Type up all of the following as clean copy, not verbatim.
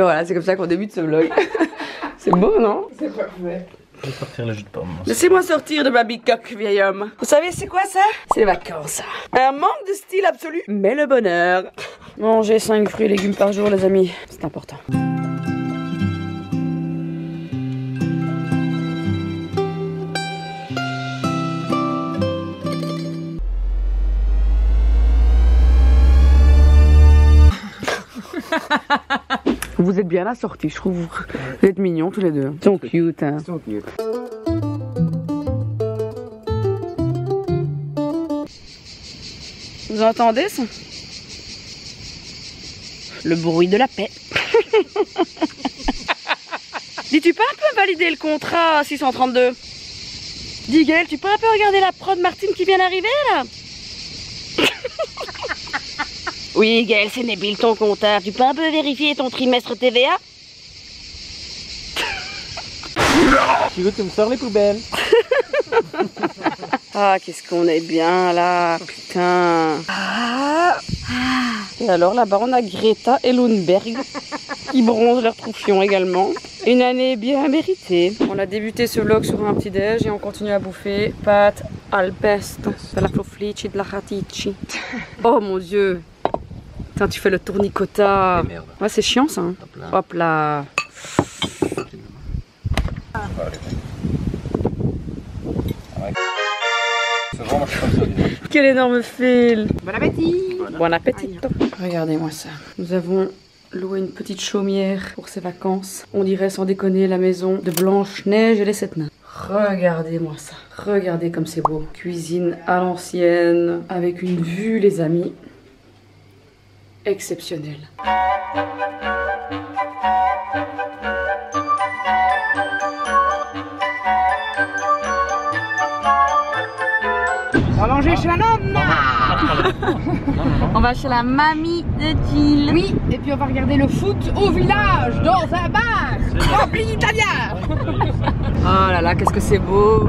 voilà, c'est comme ça qu'on débute ce vlog. C'est beau, non? C'est parfait. Je vais sortir le jus de pomme. Laissez-moi sortir de ma bicoque, vieil homme. Vous savez, c'est quoi ça? C'est les vacances, ça. Un manque de style absolu, mais le bonheur. Manger 5 fruits et légumes par jour, les amis. C'est important. Vous êtes bien assortis, je trouve. Vous êtes mignons tous les deux. Ils sont cute, hein. Ils sont cute. Vous entendez ça? Le bruit de la paix. Dis, tu peux un peu valider le contrat 632? Dis, Gaël, tu peux un peu regarder la prod Martine qui vient d'arriver là? Oui, Gaël, c'est Nabil, ton comptable. Tu peux un peu vérifier ton trimestre TVA? Tu veux que tu me sors les poubelles? Ah, qu'est-ce qu'on est bien là, putain. Et alors là-bas, on a Greta et Lundberg qui bronzent leur troufion également. Une année bien méritée. On a débuté ce vlog sur un petit déj et on continue à bouffer pâtes al pesto, de la floflici, de la ratici. Oh mon dieu. Putain, tu fais le tournicota. Ouais, c'est chiant ça. Hein. Hop là. Quel énorme fil. Bon appétit. Bon appétit. Regardez-moi ça. Nous avons loué une petite chaumière pour ces vacances. On dirait sans déconner la maison de Blanche-Neige et les 7 nains. Regardez-moi ça. Regardez comme c'est beau. Cuisine à l'ancienne avec une vue, les amis. Exceptionnelle. On va manger chez la nonna. On va chez la mamie de Jill. Oui, et puis on va regarder le foot au village, dans un bar rempli d'Italiens. Oh là là, qu'est-ce que c'est beau.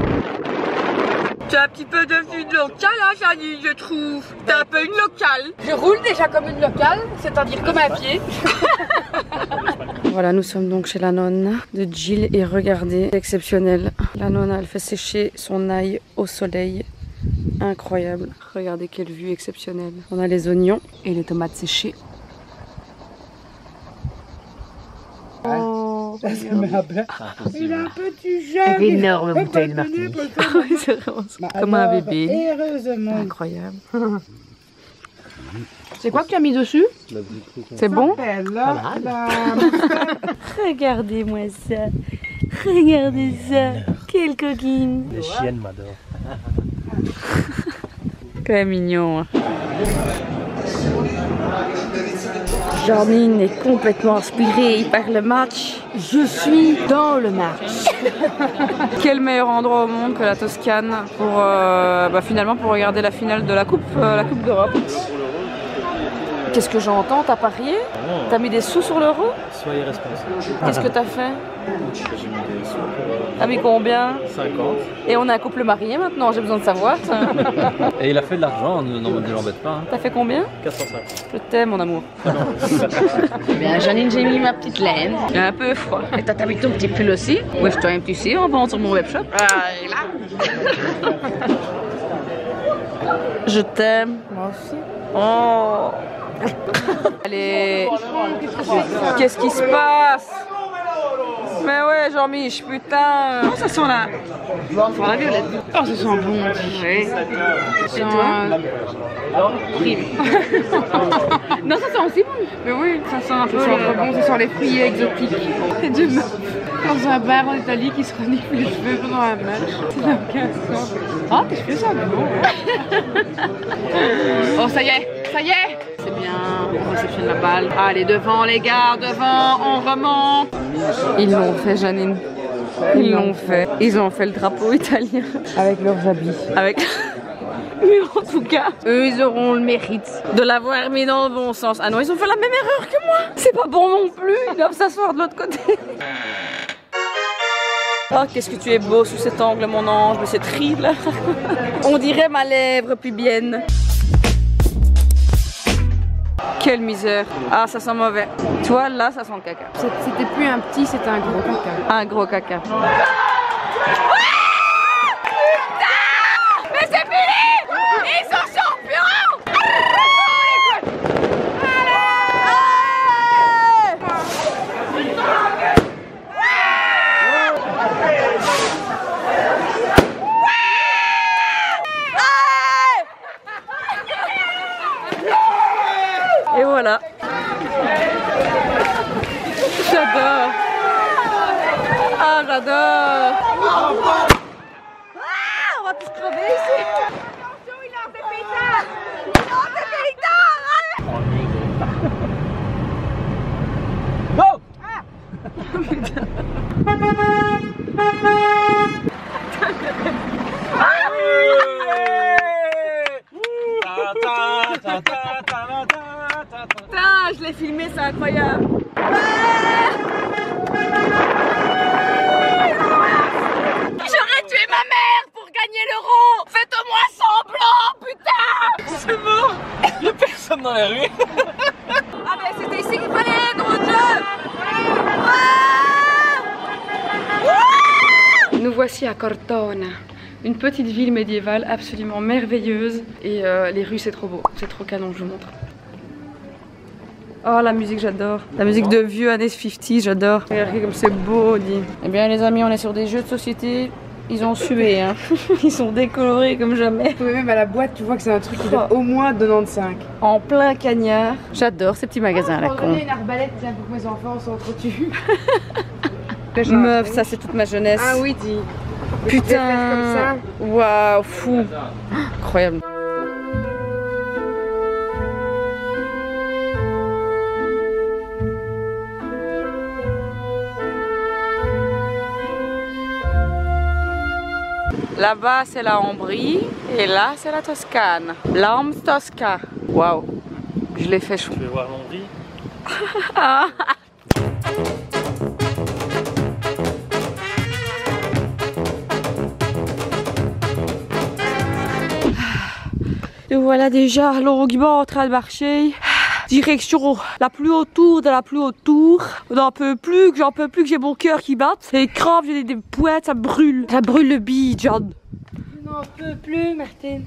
Tu as un petit peu devenu local, hein, Janine, je trouve. T'es un peu une locale. Je roule déjà comme une locale, c'est-à-dire comme un pied. Voilà, nous sommes donc chez la nonne de Jill et regardez, c'est exceptionnel. La nonne, elle fait sécher son ail au soleil. Incroyable. Regardez quelle vue exceptionnelle. On a les oignons et les tomates séchées. Oh, Il a un petit jeune. une énorme bouteille de martini. C'est vraiment ça. Comme un bébé. Heureusement. Incroyable. C'est quoi que tu as mis dessus? C'est bon? Regardez-moi ça. Regardez ça. Quelle coquine. Les chiennes m'adorent. Quel mignon. Hein. Janine est complètement inspirée par le match. Je suis dans le match. Quel meilleur endroit au monde que la Toscane pour finalement pour regarder la finale de la Coupe d'Europe. Qu'est-ce que j'entends? T'as parié? T'as mis des sous sur l'euro? Soyez responsable. Qu'est-ce que t'as fait? J'ai mis des sous. T'as mis combien? 50. Et on est un couple marié maintenant, j'ai besoin de savoir. Et il a fait de l'argent, ne l'embête pas. Hein. T'as fait combien? 450. Je t'aime mon amour. Bien Janine, j'ai mis ma petite laine. Il a un peu froid. Et t'as mis ton petit pull aussi? Ouais, je t'ai un petit C en vente sur mon webshop. Ah, là. Je t'aime. Moi aussi. Oh. Allez. Qu'est-ce qui se passe? Mais ouais, Jean-Mich, putain. Oh, ça sent la... la violette. Oh, ça sent bon. Oui. Et toi? Horrible. Non, ça sent aussi bon. Mais oui, ça sent un peu bon, ça sent les fruits exotiques. Et deux meufs dans un bar en Italie qui se reniflent les cheveux pendant un match. Ça n'a aucun sens. Oh, tes cheveux sont beaux. Oh, ça y est. C'est bien, on réceptionne la balle. Allez, devant les gars, devant, on remonte. Ils l'ont fait, Janine. Ils l'ont fait. Ils ont fait le drapeau italien. Avec leurs habits. Avec... Mais en tout cas, eux, ils auront le mérite de l'avoir mis dans le bon sens. Ah non, ils ont fait la même erreur que moi. C'est pas bon non plus, ils doivent s'asseoir de l'autre côté. Oh, qu'est-ce que tu es beau sous cet angle, mon ange, mais c'est terrible. On dirait ma lèvre pubienne. Quelle misère. Ah, ça sent mauvais. Toi, là, ça sent le caca. C'était plus un petit, c'était un gros caca. Un gros caca. Mais c'est fini! Ils sont champions! Et voilà. J'adore. Ah, j'adore. On va tous crever ici. Attention, il lance des pétards! Il lance des Putain, je l'ai filmé, c'est incroyable. J'aurais tué ma mère pour gagner l'euro! Faites-moi semblant, putain! C'est bon. Y'a personne dans la rue. Ah ben c'était ici qu'il fallait être, mon Dieu. Nous voici à Cortona, une petite ville médiévale absolument merveilleuse. Et les rues c'est trop beau, c'est trop canon, je vous montre. Oh la musique j'adore, la musique de vieux années 50, j'adore. Regardez comme c'est beau, dit. Eh bien les amis, on est sur des jeux de société. Ils ont sué, hein. Ils sont décolorés comme jamais. Oui, même à la boîte, tu vois que c'est un truc qui date au moins de 95. En plein cagnard. J'adore ces petits magasins à la On va con. donner une arbalète, tiens, pour que mes enfants s'entretuent. Meuf, ça c'est toute ma jeunesse. Ah oui, dis. Putain. Comme ça. Waouh, fou. Incroyable. Là-bas c'est la Ombrie et là c'est la Toscane. L'Ambre Tosca. Waouh, je l'ai fait chaud. Tu veux voir l'Hongrie? Et voilà déjà l'argument en train de marcher. Direction la plus haute tour de la plus haute tour. J'en peux plus, que j'ai mon cœur qui bat. C'est grave, j'ai des pointes, ça brûle. Ça brûle le bide, John. Je n'en peux plus, Martine.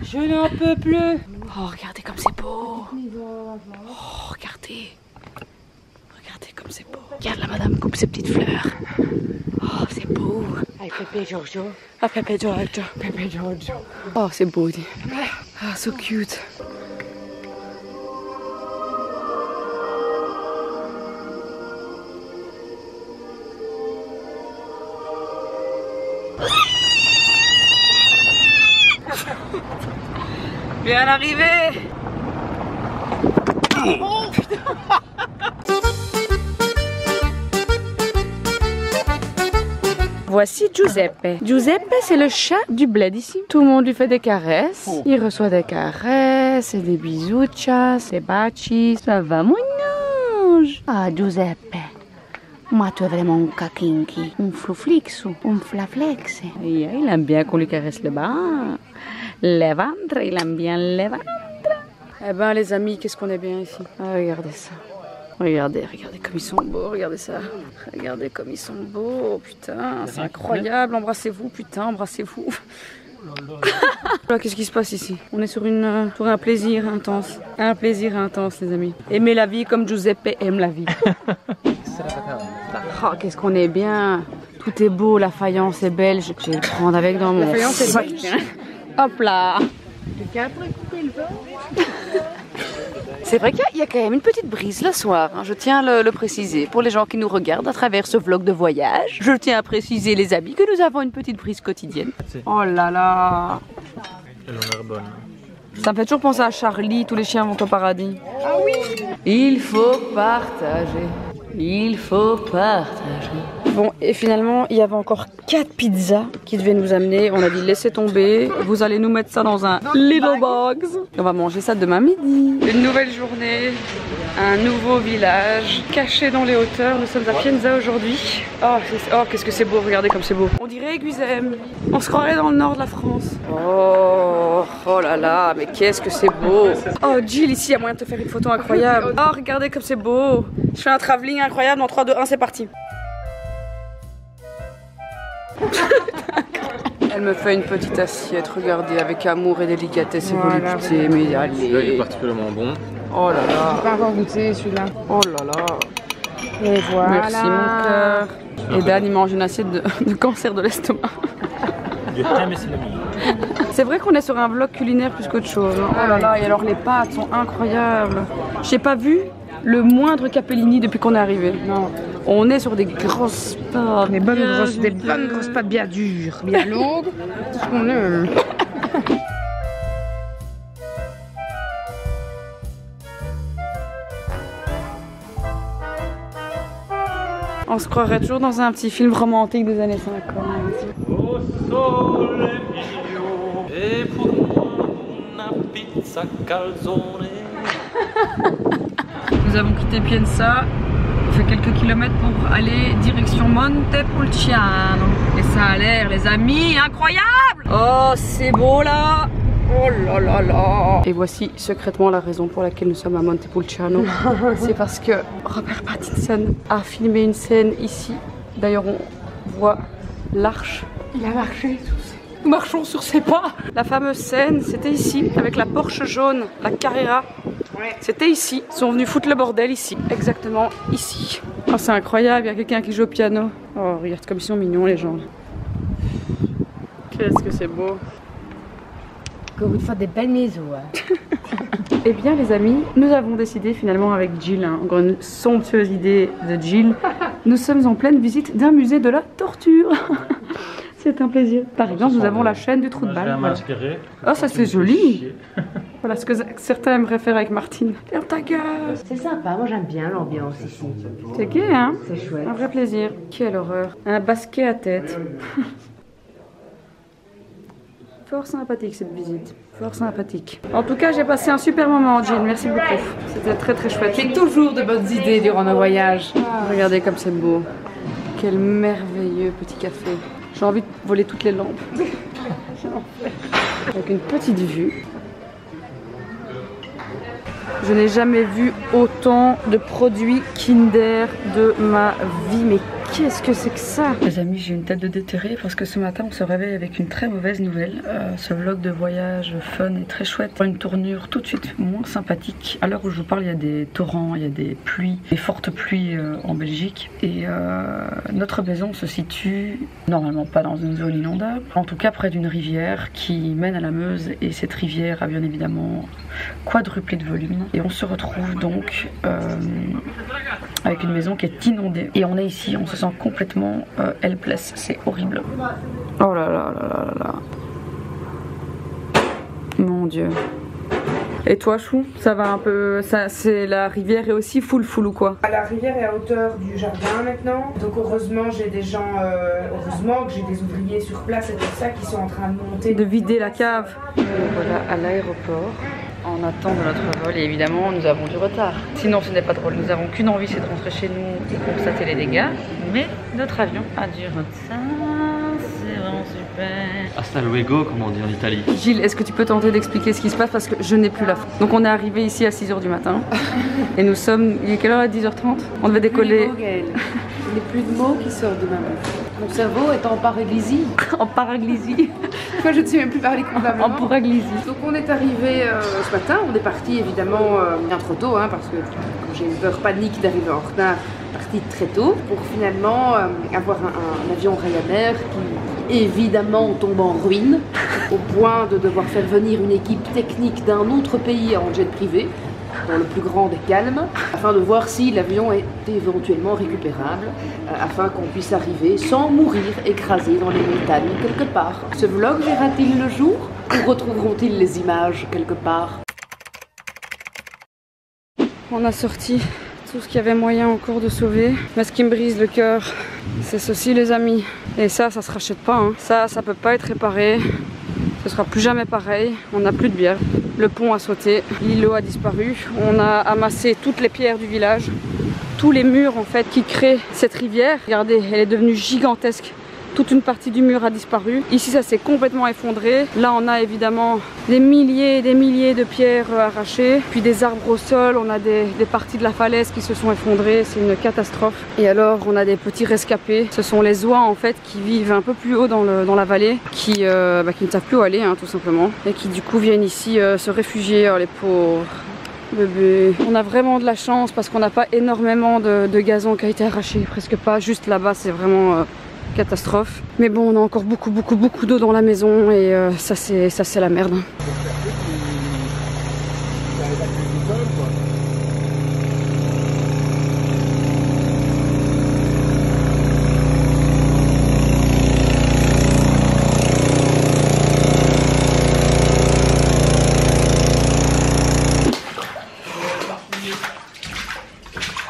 Je n'en peux plus. Oh, regardez comme c'est beau. Oh, regardez. Regardez comme c'est beau. Regarde la madame coupe ses petites fleurs. Oh, c'est beau. Avec Pépé Giorgio. Ah, Pepe Giorgio. Pépé Giorgio. Oh, c'est beau. Dis. Ah, so cute. Bien arrivé. Oh, putain. Voici Giuseppe. Giuseppe, c'est le chat du bled ici. Tout le monde lui fait des caresses. Il reçoit des caresses et des bisous, des bacis. Ça va, mon ange. Ah, Giuseppe. Moi, tu es vraiment un kakinki. Un flouflixu. Un flaflex. Il aime bien qu'on lui caresse le bas. Le ventre, il aime bien le ventre. Eh ben, les amis, qu'est-ce qu'on est bien ici. Ah, regardez ça. Regardez, regardez comme ils sont beaux, regardez ça. Regardez comme ils sont beaux, putain, c'est incroyable. Embrassez-vous, putain, embrassez-vous. Qu'est-ce qui se passe ici? On est sur un plaisir intense. Un plaisir intense, les amis. Aimez la vie comme Giuseppe aime la vie. Oh, qu'est-ce qu'on est bien. Tout est beau, la faïence est belle. Je vais le prendre avec dans mon sac. Hop là. Quelqu'un pourrait couper le vent? C'est vrai qu'il y a quand même une petite brise le soir, hein. Je tiens à le préciser pour les gens qui nous regardent à travers ce vlog de voyage. Je tiens à préciser, les amis, que nous avons une petite brise quotidienne. Oh là là. Elle a l'air bonne. Ça me fait toujours penser à Charlie, tous les chiens vont au paradis. Ah oui. Il faut partager. Il faut partager. Bon, et finalement, il y avait encore 4 pizzas qui devaient nous amener. On a dit laissez tomber, vous allez nous mettre ça dans un little box. On va manger ça demain midi. Une nouvelle journée, un nouveau village caché dans les hauteurs. Nous sommes à Pienza aujourd'hui. Oh qu'est-ce que c'est beau, regardez comme c'est beau. On dirait Guisem. On se croirait dans le nord de la France. Oh là là, mais qu'est-ce que c'est beau. Oh Jill, ici il y a moyen de te faire une photo incroyable. Oh regardez comme c'est beau. Je fais un travelling incroyable en 3, 2, 1, c'est parti. Elle me fait une petite assiette, regardez, avec amour et délicatesse et volupté, mais allez. Celui-là il est particulièrement bon. Oh là là. J'ai pas encore goûté celui-là. Oh là là. Et voilà. Merci mon cœur. Et Dan il mange une assiette de cancer de l'estomac. Du ham et céleri. C'est vrai qu'on est sur un vlog culinaire plus qu'autre chose. Hein. Oh là là, et alors les pâtes sont incroyables. J'ai pas vu le moindre capellini depuis qu'on est arrivé. Non. On est sur des grosses pâtes. Des bonnes grosses pâtes bien dures, bien longues. Tout ce qu'on aime. On se croirait toujours dans un petit film romantique des années 50. Au sole mio, e pour una pizza calzone. Nous avons quitté Pienza, on fait quelques kilomètres pour aller direction Montepulciano. Et ça a l'air, les amis, incroyable! Oh, c'est beau là! Oh là là là! Et voici secrètement la raison pour laquelle nous sommes à Montepulciano. C'est parce que Robert Pattinson a filmé une scène ici. D'ailleurs, on voit l'arche. Il a marché. Nous marchons sur ses pas. La fameuse scène, c'était ici, avec la Porsche jaune, la Carrera. C'était ici. Ils sont venus foutre le bordel ici. Exactement ici. Oh, c'est incroyable, il y a quelqu'un qui joue au piano. Oh, regarde comme ils sont mignons les gens. Qu'est-ce que c'est beau. Que vous faites des belles maisons. Hein. Eh bien les amis, nous avons décidé finalement avec Jill, hein, encore une somptueuse idée de Jill. Nous sommes en pleine visite d'un musée de la torture. C'est un plaisir. Par exemple, nous avons la chaîne du trou de balle. Voilà. Oh, ça c'est joli. Voilà ce que certains aimeraient faire avec Martine. Ferme ta gueule. C'est sympa, moi j'aime bien l'ambiance ici. C'est gai, hein? C'est chouette. Un vrai plaisir. Quelle horreur. Un basket à tête. Fort sympathique cette visite. Fort sympathique. En tout cas, j'ai passé un super moment, Jill. Merci beaucoup. C'était très très chouette. J'ai toujours de bonnes idées durant nos voyages. Regardez comme c'est beau. Quel merveilleux petit café. J'ai envie de voler toutes les lampes. Avec une petite vue. Je n'ai jamais vu autant de produits Kinder de ma vie. Mais qu'est-ce que c'est que ça? Les amis, j'ai une tête de déterré parce que ce matin on se réveille avec une très mauvaise nouvelle. Ce vlog de voyage fun est très chouette. Une tournure tout de suite moins sympathique. À l'heure où je vous parle, il y a des torrents, il y a des pluies, des fortes pluies en Belgique. Et notre maison se situe normalement pas dans une zone inondable. En tout cas près d'une rivière qui mène à la Meuse. Et cette rivière a bien évidemment quadruplé de volume. Et on se retrouve donc avec une maison qui est inondée. Et on est ici, on se sent complètement helpless, c'est horrible. Oh là là là là là là. Mon Dieu. Et toi Chou, ça va un peu, c'est la rivière est aussi full ou quoi? La rivière est à hauteur du jardin maintenant, donc heureusement j'ai des gens, heureusement que j'ai des ouvriers sur place et tout ça qui sont en train de monter. De vider la cave. Et voilà à l'aéroport. On attend de notre vol et évidemment nous avons du retard. Sinon ce n'est pas drôle, nous n'avons qu'une envie, c'est de rentrer chez nous et constater les dégâts. Mais notre avion a du retard, c'est vraiment super. Hasta luego, comme on dit en Italie. Gilles, est-ce que tu peux tenter d'expliquer ce qui se passe parce que je n'ai plus la fin. Donc on est arrivé ici à 6 h du matin et nous sommes, il est quelle heure à 10h30? On devait décoller. Je n'ai plus de mots qui sortent de ma bouche. Mon cerveau est en paraglysie. En paraglysie. Moi je ne sais même plus parler convenablement. En paraglysie. Donc on est arrivé ce matin, on est parti évidemment bien trop tôt hein, parce que j'ai une peur panique d'arriver en retard, parti très tôt pour finalement avoir un avion Ryanair qui évidemment tombe en ruine au point de devoir faire venir une équipe technique d'un autre pays en jet privé dans le plus grand des calmes, afin de voir si l'avion est éventuellement récupérable, afin qu'on puisse arriver sans mourir écrasé dans les montagnes quelque part. Ce vlog verra-t-il le jour ou retrouveront-ils les images quelque part? On a sorti tout ce qu'il y avait moyen encore de sauver. Mais ce qui me brise le cœur, c'est ceci les amis. Et ça se rachète pas. Hein. Ça peut pas être réparé. Ce sera plus jamais pareil. On n'a plus de bière. Le pont a sauté. L'îlot a disparu. On a amassé toutes les pierres du village. Tous les murs en fait qui créent cette rivière. Regardez, elle est devenue gigantesque. Toute une partie du mur a disparu. Ici, ça s'est complètement effondré. Là, on a évidemment des milliers et des milliers de pierres arrachées. Puis des arbres au sol. On a des parties de la falaise qui se sont effondrées. C'est une catastrophe. Et alors, on a des petits rescapés. Ce sont les oies en fait qui vivent un peu plus haut dans la vallée, qui ne savent plus où aller, hein, tout simplement. Et qui du coup viennent ici se réfugier. Oh, les pauvres. Bébé. On a vraiment de la chance parce qu'on n'a pas énormément de gazon qui a été arraché. Presque pas. Juste là-bas, c'est vraiment... catastrophe. Mais bon, on a encore beaucoup d'eau dans la maison et ça c'est la merde.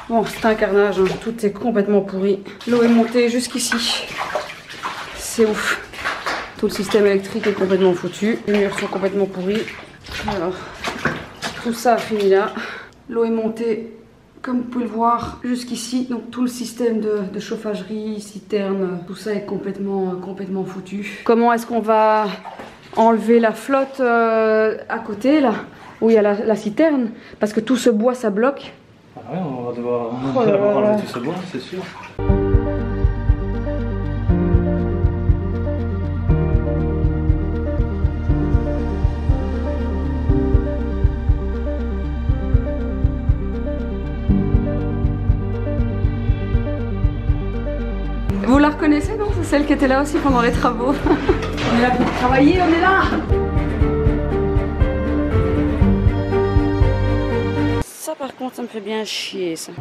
Bon, c'est un carnage, hein. Tout est complètement pourri. L'eau est montée jusqu'ici. C'est ouf. Tout le système électrique est complètement foutu. Les murs sont complètement pourris. Alors, tout ça a fini là. L'eau est montée, comme vous pouvez le voir, jusqu'ici. Donc tout le système de chauffagerie, citerne, tout ça est complètement foutu. Comment est-ce qu'on va enlever la flotte à côté là, où il y a la citerne? Parce que tout ce bois, ça bloque. Ah ouais, on va devoir enlever tout ce bois, c'est sûr. Vous la reconnaissez, non? C'est celle qui était là aussi pendant les travaux. On est là pour travailler, on est là! Ça par contre, ça me fait bien chier ça.